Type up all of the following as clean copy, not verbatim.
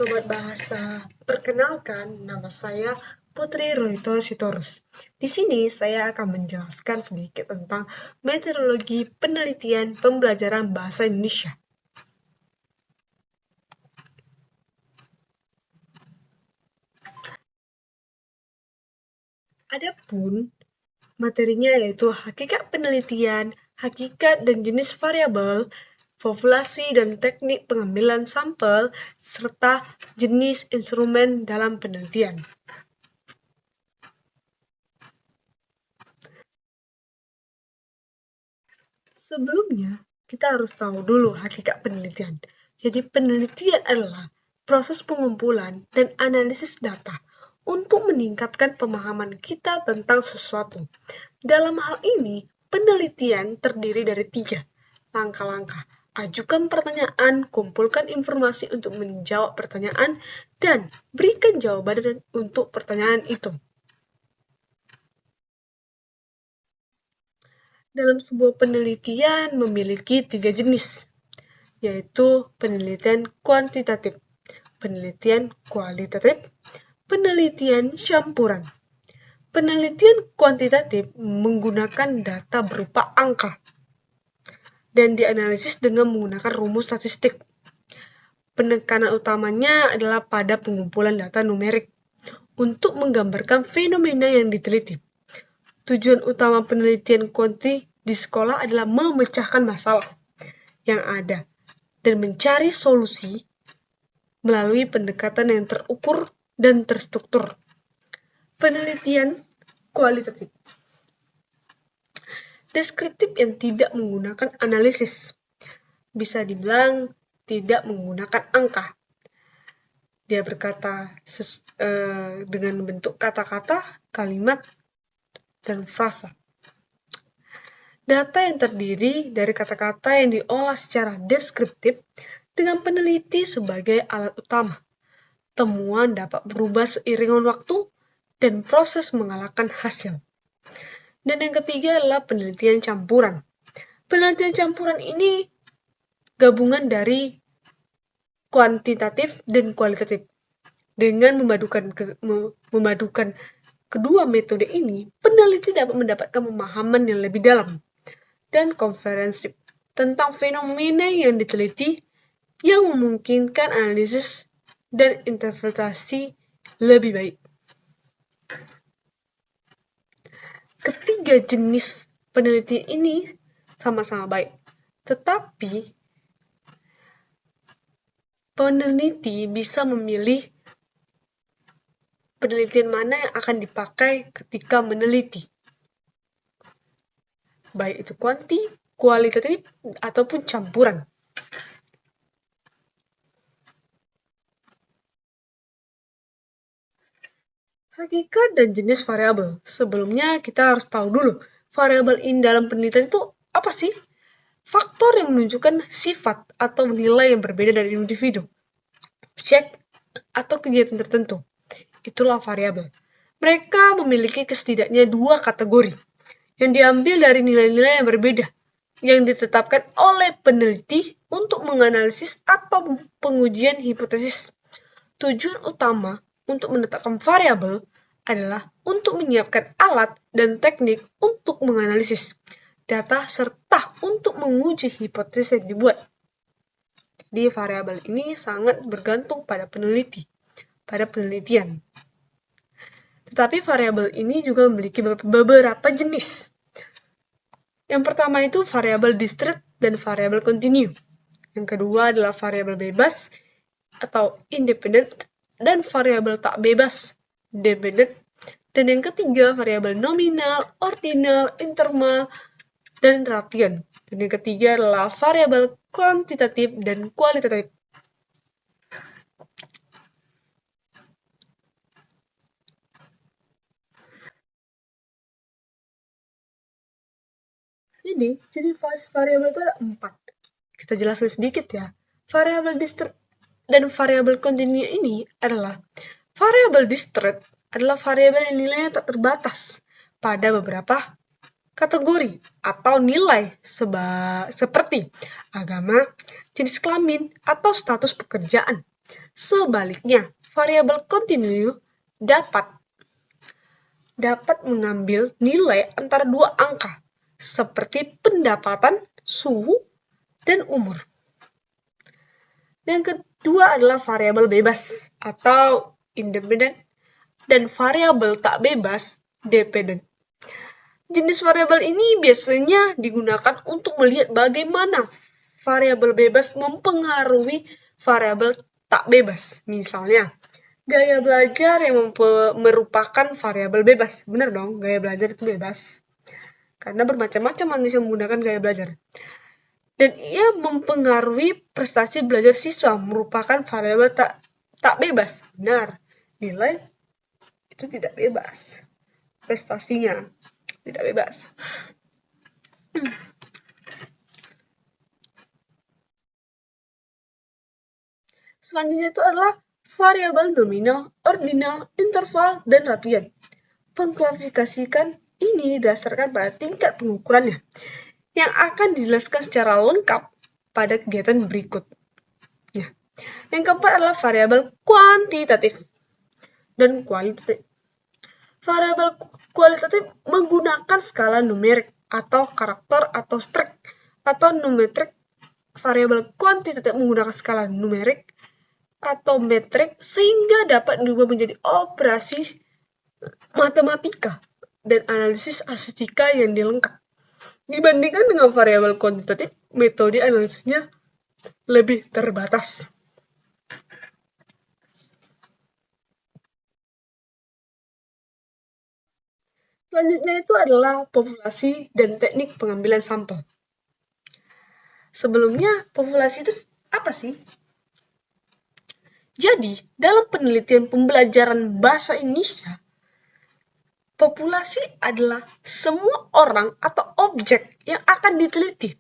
Sobat Bahasa, perkenalkan nama saya Putri Roito Sitorus. Di sini saya akan menjelaskan sedikit tentang metodologi penelitian pembelajaran bahasa Indonesia. Adapun materinya yaitu hakikat penelitian, hakikat dan jenis variabel, populasi dan teknik pengambilan sampel, serta jenis instrumen dalam penelitian. Sebelumnya, kita harus tahu dulu hakikat penelitian. Jadi, penelitian adalah proses pengumpulan dan analisis data untuk meningkatkan pemahaman kita tentang sesuatu. Dalam hal ini, penelitian terdiri dari 3 langkah-langkah. Ajukan pertanyaan, kumpulkan informasi untuk menjawab pertanyaan, dan berikan jawaban untuk pertanyaan itu. Dalam sebuah penelitian memiliki 3 jenis, yaitu penelitian kuantitatif, penelitian kualitatif, penelitian campuran. Penelitian kuantitatif menggunakan data berupa angka dan dianalisis dengan menggunakan rumus statistik. Penekanan utamanya adalah pada pengumpulan data numerik untuk menggambarkan fenomena yang diteliti. Tujuan utama penelitian kuanti di sekolah adalah memecahkan masalah yang ada dan mencari solusi melalui pendekatan yang terukur dan terstruktur. Penelitian kualitatif deskriptif yang tidak menggunakan analisis, bisa dibilang tidak menggunakan angka. Dia berkata dengan bentuk kata-kata, kalimat, dan frasa. Data yang terdiri dari kata-kata yang diolah secara deskriptif dengan peneliti sebagai alat utama. Temuan dapat berubah seiring waktu dan proses mengalahkan hasil. Dan yang ketiga adalah penelitian campuran. Penelitian campuran ini gabungan dari kuantitatif dan kualitatif. Dengan memadukan kedua metode ini, peneliti dapat mendapatkan pemahaman yang lebih dalam dan komprehensif tentang fenomena yang diteliti yang memungkinkan analisis dan interpretasi lebih baik. Ketiga jenis penelitian ini sama-sama baik, tetapi peneliti bisa memilih penelitian mana yang akan dipakai ketika meneliti, baik itu kualitatif, ataupun campuran. Hakikat dan jenis variabel. Sebelumnya kita harus tahu dulu, variabel ini dalam penelitian itu apa sih? Faktor yang menunjukkan sifat atau nilai yang berbeda dari individu, objek, atau kegiatan tertentu. Itulah variabel. Mereka memiliki setidaknya 2 kategori yang diambil dari nilai-nilai yang berbeda yang ditetapkan oleh peneliti untuk menganalisis atau pengujian hipotesis. Tujuan utama untuk menetapkan variabel adalah untuk menyiapkan alat dan teknik untuk menganalisis data serta untuk menguji hipotesis yang dibuat. Jadi variabel ini sangat bergantung pada penelitian. Tetapi variabel ini juga memiliki beberapa jenis. Yang pertama itu variabel discrete dan variabel continue. Yang kedua adalah variabel bebas atau independent dan variabel tak bebas, dependent. Dan yang ketiga variabel nominal, ordinal, interval, dan interaction. Dan yang ketiga adalah variabel kuantitatif dan kualitatif. Jadi, jenis variabel itu ada 4. Kita jelaskan sedikit ya. Variabel discrete dan variabel continue ini adalah variabel discrete adalah variabel yang nilainya tak terbatas pada beberapa kategori atau nilai seperti agama, jenis kelamin, atau status pekerjaan. Sebaliknya, variabel kontinu dapat mengambil nilai antara dua angka, seperti pendapatan, suhu, dan umur. Yang kedua adalah variabel bebas atau independen dan variabel tak bebas dependent. Jenis variabel ini biasanya digunakan untuk melihat bagaimana variabel bebas mempengaruhi variabel tak bebas. Misalnya, gaya belajar yang merupakan variabel bebas. Benar dong, gaya belajar itu bebas. Karena bermacam-macam manusia menggunakan gaya belajar. Dan ia mempengaruhi prestasi belajar siswa, merupakan variabel tak bebas. Benar, nilai itu tidak bebas. Prestasinya tidak bebas. Selanjutnya itu adalah variabel nominal, ordinal, interval, dan radian. Pengklasifikasikan ini didasarkan pada tingkat pengukurannya, yang akan dijelaskan secara lengkap pada kegiatan berikut. Ya. Yang keempat adalah variabel kuantitatif dan kualitatif. Variabel kualitatif menggunakan skala numerik atau karakter atau string atau numetrik. Variabel kuantitatif menggunakan skala numerik atau metrik sehingga dapat diubah menjadi operasi matematika dan analisis statistika yang dilengkap. Dibandingkan dengan variabel kuantitatif, metode analisisnya lebih terbatas. Selanjutnya itu adalah populasi dan teknik pengambilan sampel. Sebelumnya, populasi itu apa sih? Jadi, dalam penelitian pembelajaran bahasa Indonesia, populasi adalah semua orang atau objek yang akan diteliti,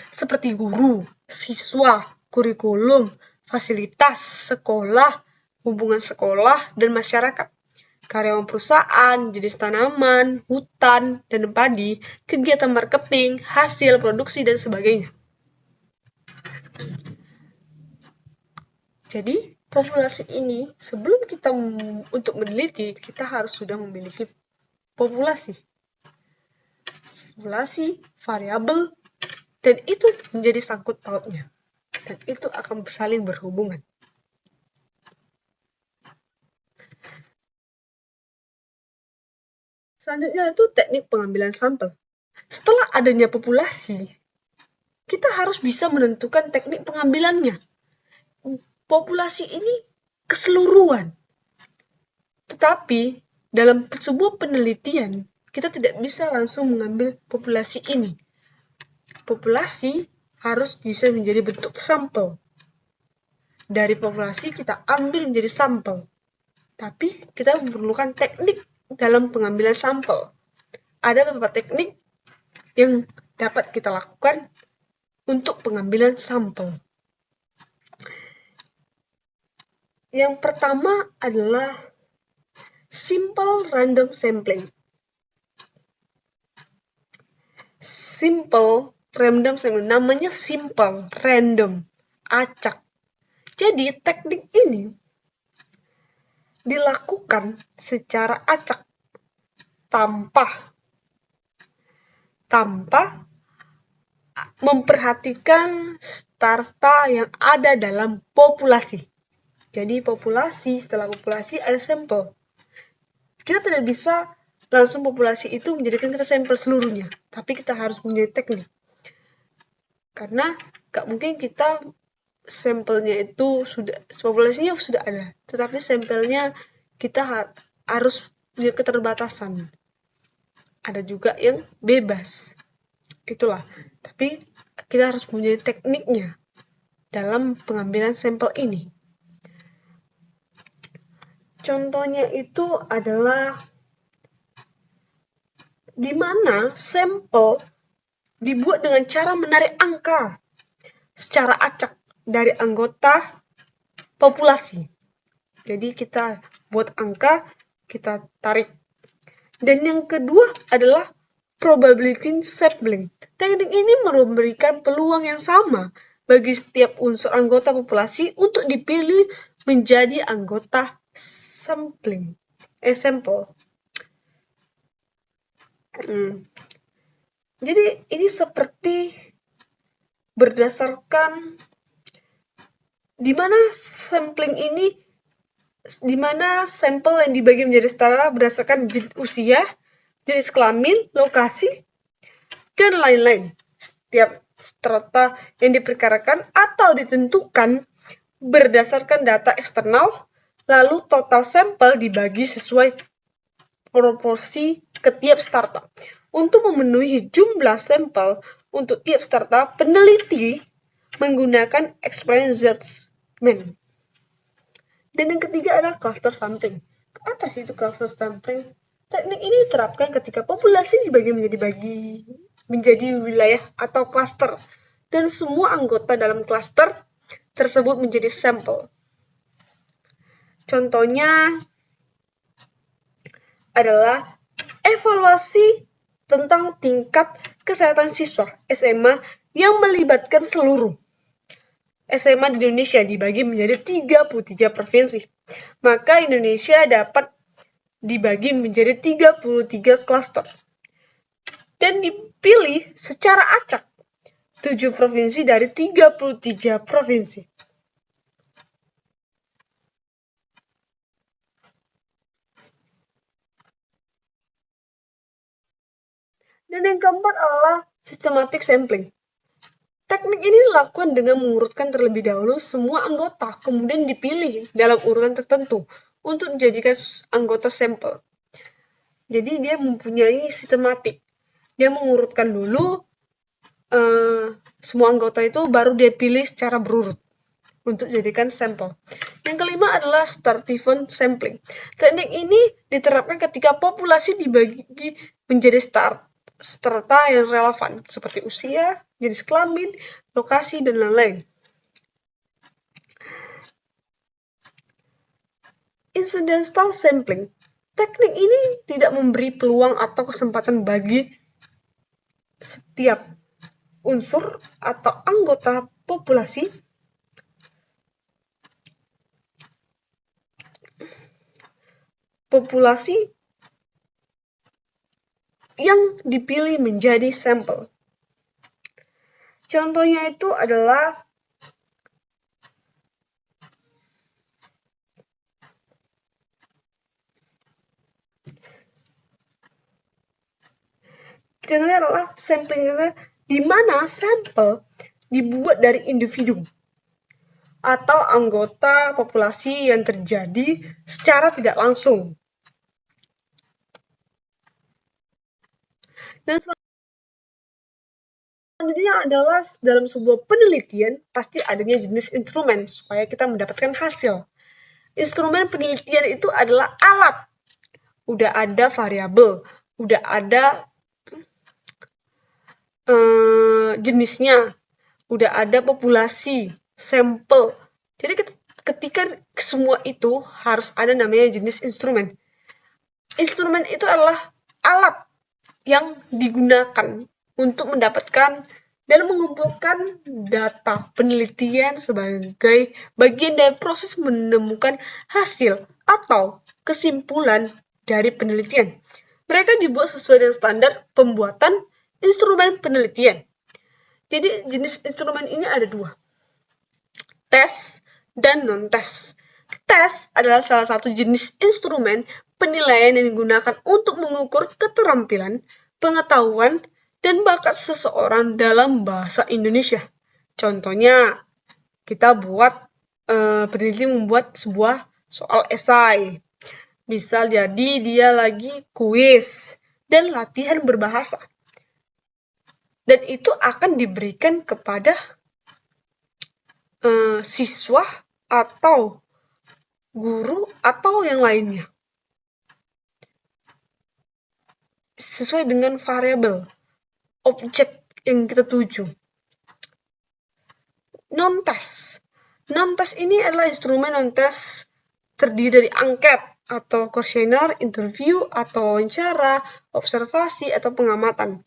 seperti guru, siswa, kurikulum, fasilitas sekolah, hubungan sekolah, dan masyarakat, karyawan perusahaan, jenis tanaman, hutan, dan padi, kegiatan marketing, hasil produksi, dan sebagainya. Jadi, populasi ini, sebelum kita untuk meneliti, kita harus sudah memiliki populasi, variabel, dan itu menjadi sangkut pautnya. Dan itu akan saling berhubungan. Selanjutnya itu teknik pengambilan sampel. Setelah adanya populasi, kita harus bisa menentukan teknik pengambilannya. Populasi ini keseluruhan. Tetapi dalam sebuah penelitian, kita tidak bisa langsung mengambil populasi ini. Populasi harus bisa menjadi bentuk sampel. Dari populasi kita ambil menjadi sampel. Tapi kita memerlukan teknik dalam pengambilan sampel. Ada beberapa teknik yang dapat kita lakukan untuk pengambilan sampel. Yang pertama adalah simple random sampling. Simple random sampling, namanya simple, random, acak. Jadi teknik ini dilakukan secara acak, tanpa memperhatikan data yang ada dalam populasi. Jadi setelah populasi ada sampel. Kita tidak bisa langsung populasi itu menjadikan kita sampel seluruhnya, tapi kita harus punya teknik. Karena gak mungkin kita sampelnya itu populasinya sudah ada, tetapi sampelnya kita harus punya keterbatasan. Ada juga yang bebas. Itulah. Tapi kita harus punya tekniknya dalam pengambilan sampel ini. Contohnya itu adalah di mana sampel dibuat dengan cara menarik angka secara acak dari anggota populasi. Jadi kita buat angka, kita tarik. Dan yang kedua adalah probability sampling. Teknik ini memberikan peluang yang sama bagi setiap unsur anggota populasi untuk dipilih menjadi anggota sampling. Sampel. Jadi ini seperti berdasarkan di mana sampel yang dibagi menjadi setara berdasarkan usia, jenis kelamin, lokasi, dan lain-lain. Setiap strata yang diperkirakan atau ditentukan berdasarkan data eksternal, lalu total sampel dibagi sesuai proporsi ke tiap strata. Untuk memenuhi jumlah sampel untuk tiap strata, peneliti menggunakan experience judgment. Dan yang ketiga adalah cluster sampling. Apa sih itu cluster sampling? Teknik ini diterapkan ketika populasi dibagi menjadi wilayah atau cluster, dan semua anggota dalam cluster tersebut menjadi sampel. Contohnya adalah evaluasi tentang tingkat kesehatan siswa SMA yang melibatkan seluruh SMA di Indonesia dibagi menjadi 33 provinsi. Maka Indonesia dapat dibagi menjadi 33 klaster. Dan dipilih secara acak 7 provinsi dari 33 provinsi. Dan yang keempat adalah systematic sampling. Teknik ini dilakukan dengan mengurutkan terlebih dahulu semua anggota, kemudian dipilih dalam urutan tertentu untuk dijadikan anggota sampel. Jadi dia mempunyai sistematik. Dia mengurutkan dulu semua anggota itu, baru dia pilih secara berurut untuk dijadikan sampel. Yang kelima adalah stratified sampling. Teknik ini diterapkan ketika populasi dibagi menjadi strata yang relevan, seperti usia, jenis kelamin, lokasi, dan lain-lain. Incidental sampling. Teknik ini tidak memberi peluang atau kesempatan bagi setiap unsur atau anggota populasi yang dipilih menjadi sampel. Contohnya itu adalah sampling di mana sampel dibuat dari individu atau anggota populasi yang terjadi secara tidak langsung. Dan selanjutnya adalah dalam sebuah penelitian pasti adanya jenis instrumen supaya kita mendapatkan hasil. Instrumen penelitian itu adalah alat. Udah ada variabel, udah ada jenisnya, udah ada populasi, sampel. Jadi ketika semua itu harus ada namanya jenis instrumen. Instrumen itu adalah alat yang digunakan untuk mendapatkan dan mengumpulkan data penelitian sebagai bagian dari proses menemukan hasil atau kesimpulan dari penelitian. Mereka dibuat sesuai dengan standar pembuatan instrumen penelitian. Jadi jenis instrumen ini ada dua, tes dan non-tes. Tes adalah salah satu jenis instrumen penilaian yang digunakan untuk mengukur keterampilan, pengetahuan, dan bakat seseorang dalam bahasa Indonesia. Contohnya, kita peneliti membuat sebuah soal esai. Bisa jadi dia lagi kuis dan latihan berbahasa. Dan itu akan diberikan kepada siswa atau guru atau yang lainnya sesuai dengan variabel objek yang kita tuju. Non-tes ini adalah instrumen non-tes terdiri dari angket atau kuesioner, interview atau wawancara, observasi atau pengamatan,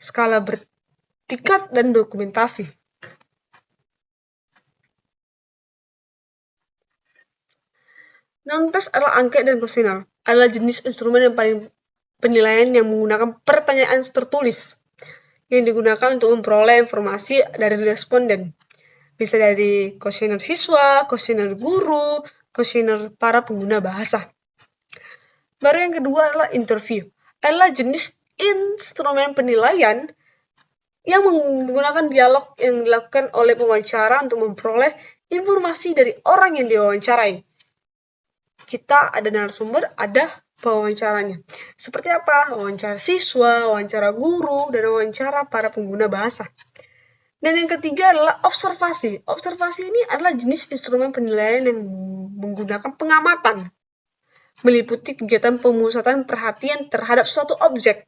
skala bertingkat, dan dokumentasi. Non-tes adalah angket dan kuesioner, adalah jenis instrumen yang paling penilaian yang menggunakan pertanyaan tertulis yang digunakan untuk memperoleh informasi dari responden. Bisa dari kuesioner siswa, kuesioner guru, kuesioner para pengguna bahasa. Baru yang kedua adalah interview. Adalah jenis instrumen penilaian yang menggunakan dialog yang dilakukan oleh pewawancara untuk memperoleh informasi dari orang yang diwawancarai. Kita ada narasumber, ada pewawancaranya. Seperti apa? Wawancara siswa, wawancara guru, dan wawancara para pengguna bahasa. Dan yang ketiga adalah observasi. Observasi ini adalah jenis instrumen penilaian yang menggunakan pengamatan, meliputi kegiatan pemusatan perhatian terhadap suatu objek.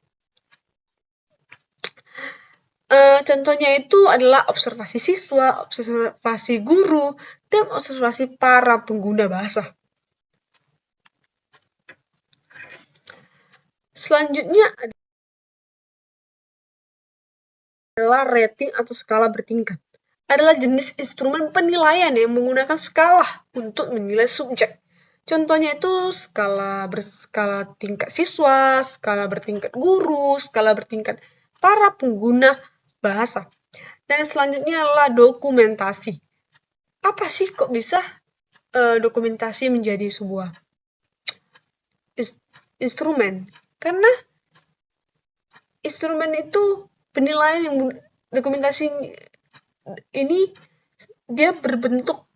Contohnya itu adalah observasi siswa, observasi guru, dan observasi para pengguna bahasa. Selanjutnya adalah rating atau skala bertingkat. Adalah jenis instrumen penilaian yang menggunakan skala untuk menilai subjek. Contohnya itu skala berskala tingkat siswa, skala bertingkat guru, skala bertingkat para pengguna bahasa. Dan selanjutnya adalah dokumentasi. Apa sih kok bisa dokumentasi menjadi sebuah instrumen? Karena instrumen itu penilaian yang dokumentasi ini dia berbentuk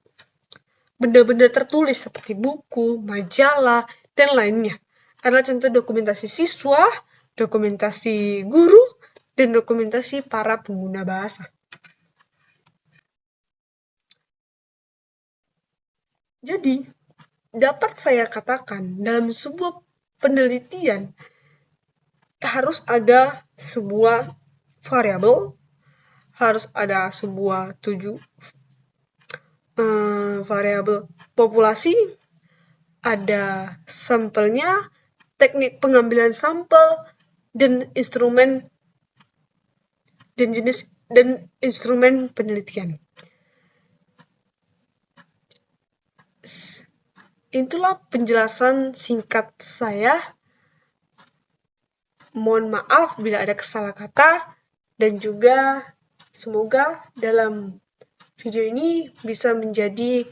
benda-benda tertulis seperti buku, majalah, dan lainnya. Adalah contoh dokumentasi siswa, dokumentasi guru, dan dokumentasi para pengguna bahasa. Jadi, dapat saya katakan dalam sebuah penelitian harus ada sebuah variabel, harus ada sebuah variabel populasi, ada sampelnya, teknik pengambilan sampel, dan instrumen dan jenis dan instrumen penelitian. Itulah penjelasan singkat saya. Mohon maaf bila ada kesalah kata, dan juga semoga dalam video ini bisa menjadi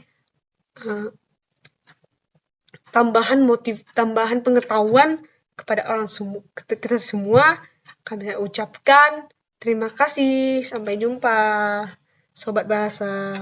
tambahan pengetahuan kepada kita semua. Kami ucapkan terima kasih. Sampai jumpa, Sobat Bahasa.